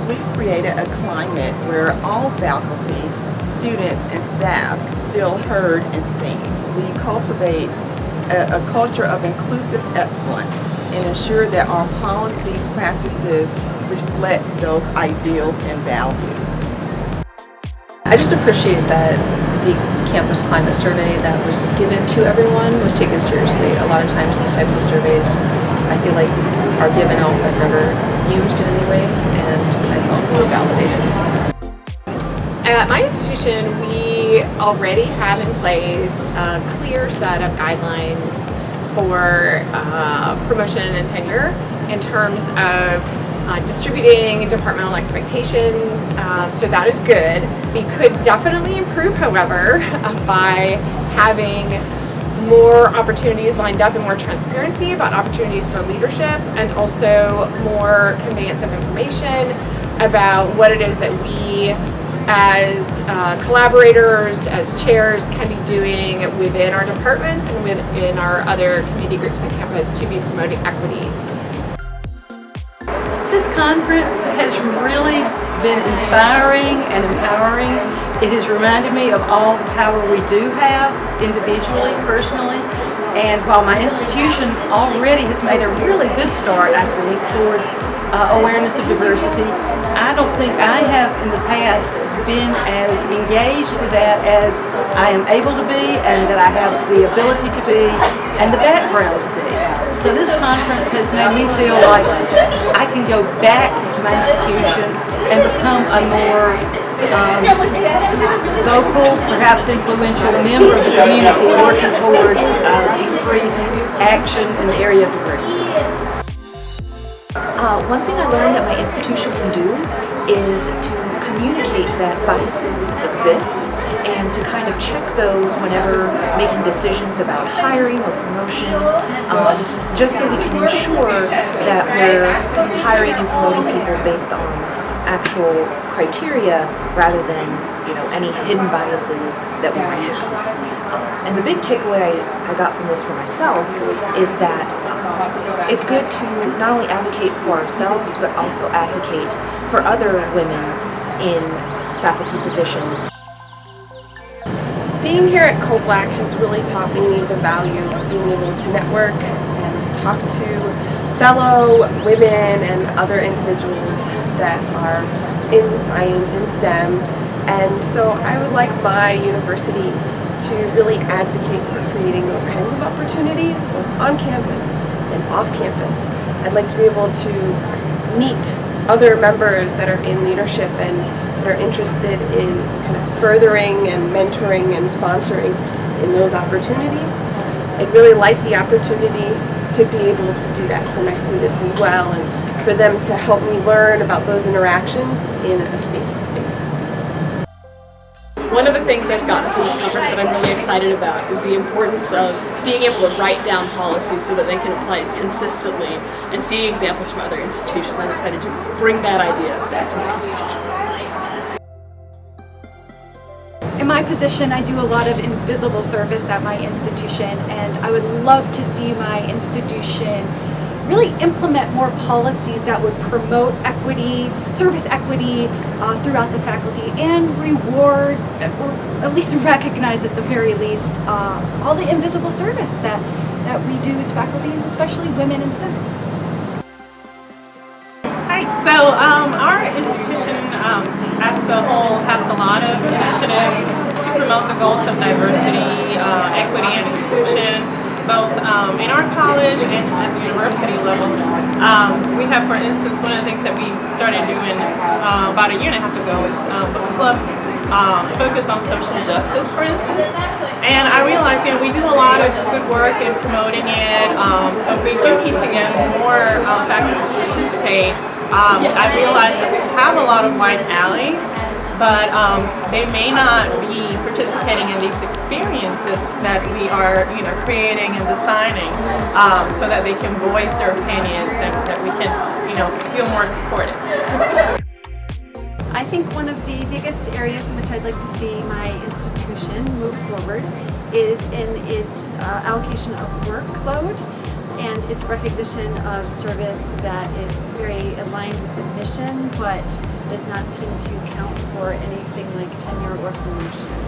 we've created a climate where all faculty, students, and staff feel heard and seen. We cultivate a culture of inclusive excellence and ensure that our policies, practices reflect those ideals and values. I just appreciate that the campus climate survey that was given to everyone was taken seriously. A lot of times these types of surveys I feel like are given out but never used in any way, and I felt really validated. At my institution, we already have in place a clear set of guidelines for promotion and tenure in terms of distributing departmental expectations, so that is good. We could definitely improve, however, by having more opportunities lined up and more transparency about opportunities for leadership, and also more conveyance of information about what it is that we as collaborators, as chairs, can be doing within our departments and within our other community groups on campus to be promoting equity. This conference has really been inspiring and empowering. It has reminded me of all the power we do have individually, personally, and while my institution already has made a really good start, I think, toward awareness of diversity, I don't think I have in the past been as engaged with that as I am able to be, and that I have the ability to be, and the background to be. So this conference has made me feel like I can go back to my institution and become a more vocal, perhaps influential member of the community working toward increased action in the area of diversity. One thing I learned that my institution can do is to communicate that biases exist and to kind of check those whenever making decisions about hiring or promotion, just so we can ensure that we're hiring and promoting people based on actual criteria rather than, any hidden biases that we might have. And the big takeaway I got from this for myself is that it's good to not only advocate for ourselves, but also advocate for other women in faculty positions. Being here at COPLAC has really taught me the value of being able to network and to talk to fellow women and other individuals that are in science and STEM. And so I would like my university to really advocate for creating those kinds of opportunities, both on campus and off campus. I'd like to be able to meet other members that are in leadership and that are interested in kind of furthering and mentoring and sponsoring in those opportunities. I'd really like the opportunity to be able to do that for my students as well, and for them to help me learn about those interactions in a safe space. One of the things I've gotten from this conference that I'm really excited about is the importance of being able to write down policies so that they can apply it consistently, and seeing examples from other institutions. I'm excited to bring that idea back to my institution. In my position, I do a lot of invisible service at my institution, and I would love to see my institution really implement more policies that would promote equity, service equity throughout the faculty, and reward, or at least recognize at the very least, all the invisible service that we do as faculty, and especially women in STEM. Hi, so our institution as a whole has a lot of initiatives to promote the goals of diversity, equity, and inclusion, both in our college and at the university level. We have, for instance, one of the things that we started doing about a year and a half ago is book clubs focus on social justice, for instance. And I realized, we do a lot of good work in promoting it, but we do need to get more faculty to participate. I realized that we have a lot of white allies, but they may not be participating in these experiences that we are, creating and designing, so that they can voice their opinions and that we can, feel more supported. I think one of the biggest areas in which I'd like to see my institution move forward is in its allocation of workload. and it's recognition of service that is very aligned with the mission, but does not seem to count for anything like tenure or promotion.